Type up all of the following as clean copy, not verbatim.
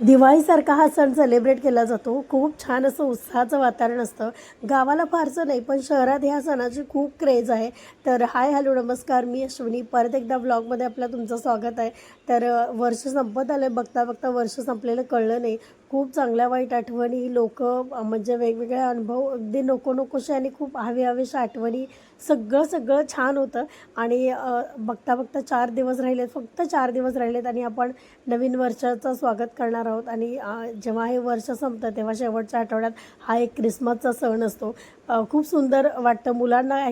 दिवाळीसारखा हा सण सेलिब्रेट केला जातो. खूप छान असं उत्साहाचं वातावरण असतं. गावाला फारसं नाही, पण शहरात ह्या सणाची खूप क्रेज आहे. तर हाय, हॅलो, नमस्कार. मी अश्विनी. परत एकदा व्लॉगमध्ये आपलं तुमचं स्वागत आहे. तर वर्ष संपत आलं. बघता बघता वर्ष संपलेलं कळलं नाही. खूप चांगल्या वाईट आठवणी, लोकं म्हणजे वेगवेगळे अनुभव, अगदी नको नकोशा आणि खूप हवे-हवेशा आठवणी, सगळं सगळं छान होतं. आणि बघता बघता 4 दिवस राहिलेत, फक्त 4 दिवस राहिलेत आणि आपण नवीन वर्षाचं स्वागत करणार आहोत. आणि जेव्हा हे वर्ष संपतं तेव्हा शेवटच्या आठवड्यात हा एक क्रिसमसचा सण असतो. खूप सुंदर वाटतं मुलांना.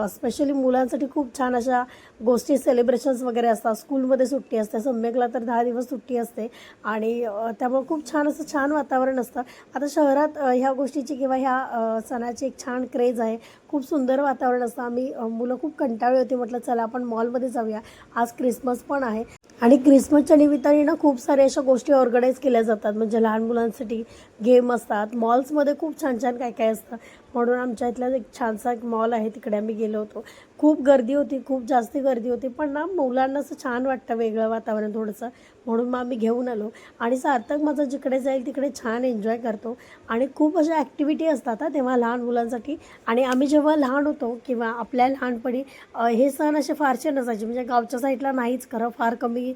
स्पेशली मुलांसाठी खूप छान अशा गोष्टी, सेलिब्रेशन्स वगैरे असतात. स्कूलमध्ये सुट्टी असते, सम्यकला तर 10 दिवस सुट्टी असते. आणि त्यामुळे खूप छान असं छान वातावरण असतं. आता शहरात ह्या गोष्टीची किंवा ह्या सणाची एक छान क्रेज आहे. खूप सुंदर वातावरण असतं. आम्ही मुलं खूप कंटाळली होती, म्हटलं चला आपण मॉलमध्ये जाऊया. आज क्रिसमस पण आहे आणि क्रिसमसच्या निमित्ताने ना खूप साऱ्या अशा गोष्टी ऑर्गनाईज केल्या जातात. म्हणजे लहान मुलांसाठी गेम असतात. मॉल्समध्ये खूप छान छान काय काय असतं. म्हणून आमच्या इथला एक छानसा एक मॉल आहे, तिकडे आम्ही गेलो होतो. खूप गर्दी होती, खूप जास्ती गर्दी होती. पण ना मुलांना असं छान वाटतं, वेगळं वातावरण थोडंसं, म्हणून मग आम्ही घेऊन आलो. आणि सार्थक माझं जिकडे जाईल तिकडे छान एन्जॉय करतो. आणि खूप अशा ॲक्टिव्हिटी असतात तेव्हा लहान मुलांसाठी. आणि आम्ही जेव्हा लहान होतो किंवा आपल्या लहानपणी हे सण असे फारसे नसायचे. म्हणजे गावच्या साईडला नाहीच, खरं फार कमी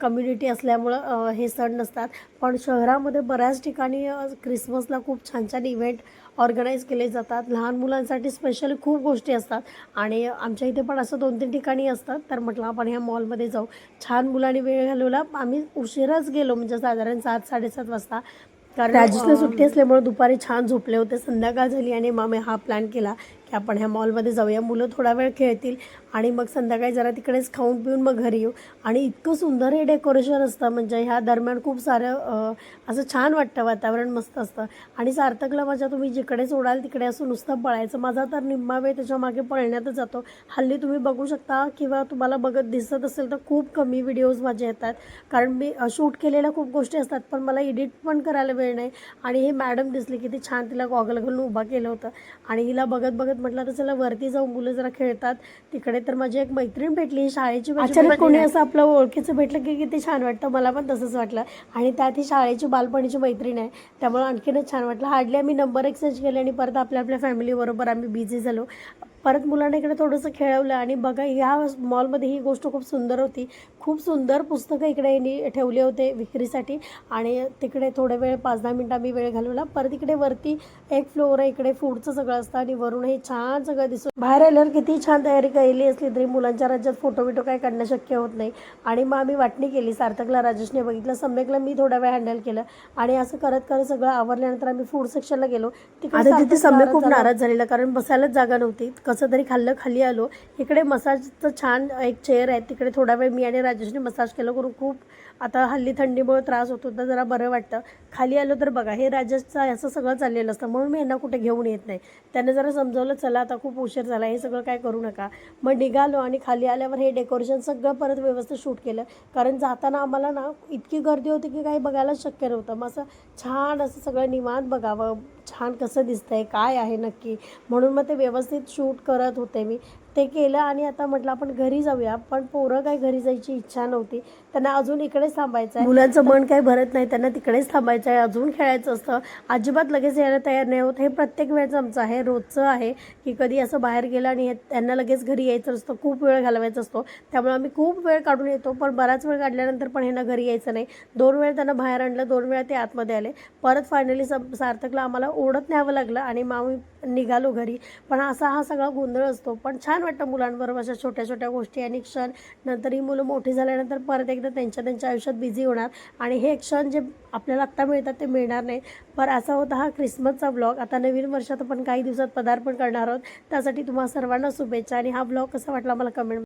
कम्युनिटी असल्यामुळं हे सण नसतात. पण शहरामध्ये बऱ्याच ठिकाणी क्रिसमसला खूप छान छान इव्हेंट ऑर्गनाईज केले जातात. लहान मुलांसाठी स्पेशली खूप गोष्टी असतात. आणि आमच्या इथे पण असं 2-3 ठिकाणी असतात. तर म्हटलं आपण ह्या मॉलमध्ये जाऊ. छान मुलांनी वेळ घालवला. आम्ही उशिराच गेलो, म्हणजे साधारण 7-7:30 वाजता. कारण राजेशला सुट्टी असल्यामुळे दुपारी छान झोपले होते. संध्याकाळ झाली आणि मग आम्ही हा प्लॅन केला की आपण ह्या मॉलमध्ये जाऊया. मुलं थोडा वेळ खेळतील आणि मग संध्याकाळी जरा तिकडेच खाऊन पिऊन मग घरी येऊ. आणि इतकं सुंदर हे डेकोरेशन असतं, म्हणजे ह्या दरम्यान खूप सारं असं छान वाटतं, वातावरण मस्त असतं. आणि सार्थकला माझ्या तुम्ही जिकडे सोडाल तिकडे असं नुसतं पळायचं. माझा तर निम्मा वेळ त्याच्या मागे पळण्यातच जातो. हल्ली तुम्ही बघू शकता किंवा तुम्हाला बघत दिसत असेल तर खूप कमी व्हिडिओज माझे येतात. कारण मी शूट केलेल्या खूप गोष्टी असतात, पण मला एडिट पण करायला वेळ नाही. आणि ही मॅडम दिसली, किती छान तिला गॉगल घालून उभा केलं होतं. आणि हिला बघत बघत म्हटलं तर चला वरती जाऊ, मुलं जरा खेळतात तिकडे. तर माझी एक मैत्रीण भेटली, शाळेची. अचानक कोणी असं आपलं ओळखीचं भेटलं की किती छान वाटतं. मला पण तसंच वाटलं. आणि त्यात ही शाळेची बालपणीची मैत्रीण आहे, त्यामुळे आणखीनच छान वाटलं. हार्डली आम्ही नंबर एक्सचेंज केले आणि परत आपल्या आपल्या फॅमिलीबरोबर आम्ही बिझी झालो. परत मुलांना इकडे थोडंसं खेळवलं. आणि बघा, ह्या मॉलमध्ये ही गोष्ट खूप सुंदर होती. खूप सुंदर पुस्तकं इकडे यांनी ठेवले होते विक्रीसाठी. आणि तिकडे थोडे वेळ 5-10 मिनटं आम्ही वेळ घालवला. परत इकडे वरती एक फ्लोअर आहे, इकडे फूडचं सगळं असतं आणि वरून हे छान सगळं दिसून बाहेर आल्यावर किती छान तयारी केली असली तरी मुलांच्या राज्यात फोटो बिटो काय काढणं शक्य होत नाही. आणि मग आम्ही वाटणी केली. सार्थकला राजेशने बघितलं, सम्यकला मी थोडा वेळ हँडल केलं. आणि असं करत करत सगळं आवरल्यानंतर आम्ही फूड सेक्शनला गेलो. तिथे सम्यक खूप नाराज झालेला, कारण बसायलाच जागा नव्हती. कसं तरी खाल्लं, खाली आलो. इकडे मसाजचं छान एक चेअर आहे, तिकडे थोडा वेळ मी आणि राजेशने मसाज केलं. करून खूप आता हल्ली थंडीमुळे त्रास होतो तर जरा बरं वाटतं. खाली आलो तर बघा, हे राजेशचं असं सगळं चाललेलं असतं, म्हणून मी यांना कुठे घेऊन येत नाही. त्याने जरा समजावलं, चला आता खूप उशीर झाला, हे सगळं काय करू नका. मग निघालो आणि खाली आल्यावर हे डेकोरेशन सगळं परत व्यवस्थित शूट केलं. कारण जाताना आम्हाला ना इतकी गर्दी होती की काही बघायलाच शक्य नव्हतं. मग असं छान असं सगळं निवांत बघावं, छान कसं दिसतंय, काय आहे नक्की, म्हणून मग ते व्यवस्थित शूट करत होते मी. ते केलं आणि आता म्हटलं आपण घरी जाऊया. पण पोरं काय घरी जायची इच्छा नव्हती, त्यांना अजून इकडेच थांबायचं आहे. मुलांचं मन काही भरत नाही, त्यांना तिकडेच थांबायचं आहे, अजून खेळायचं असतं. अजिबात लगेच यायला तयार नाही होत. हे प्रत्येक वेळेचं आमचं आहे, रोजचं आहे की कधी असं बाहेर गेलं आणि त्यांना लगेच घरी यायचं असतं, खूप वेळ घालवायचा असतो. त्यामुळे आम्ही खूप वेळ काढून येतो, पण बराच वेळ काढल्यानंतर पण ह्यांना घरी यायचं नाही. 2 वेळ त्यांना बाहेर आणलं, 2 वेळा ते आतमध्ये आले. परत फायनली सार्थकला आम्हाला ओढत न्यावं लागलं आणि मग आम्ही निघालो घरी. पण असा हा सगळा गोंधळ असतो. पण छान वाटतं मुलांबरोबर अशा छोट्या छोट्या गोष्टी आणि क्षण. नंतर ही मुलं मोठी झाल्यानंतर परत एकदा त्यांच्या त्यांच्या आयुष्यात बिझी होणार आणि हे क्षण जे आपल्याला आत्ता मिळतात ते मिळणार नाही. पण असा होता हा क्रिसमसचा ब्लॉग. आता नवीन वर्षात आपण काही दिवसात पदार्पण करणार आहोत, त्यासाठी तुम्हाला सर्वांना शुभेच्छा. आणि हा ब्लॉग कसा वाटला मला कमेंट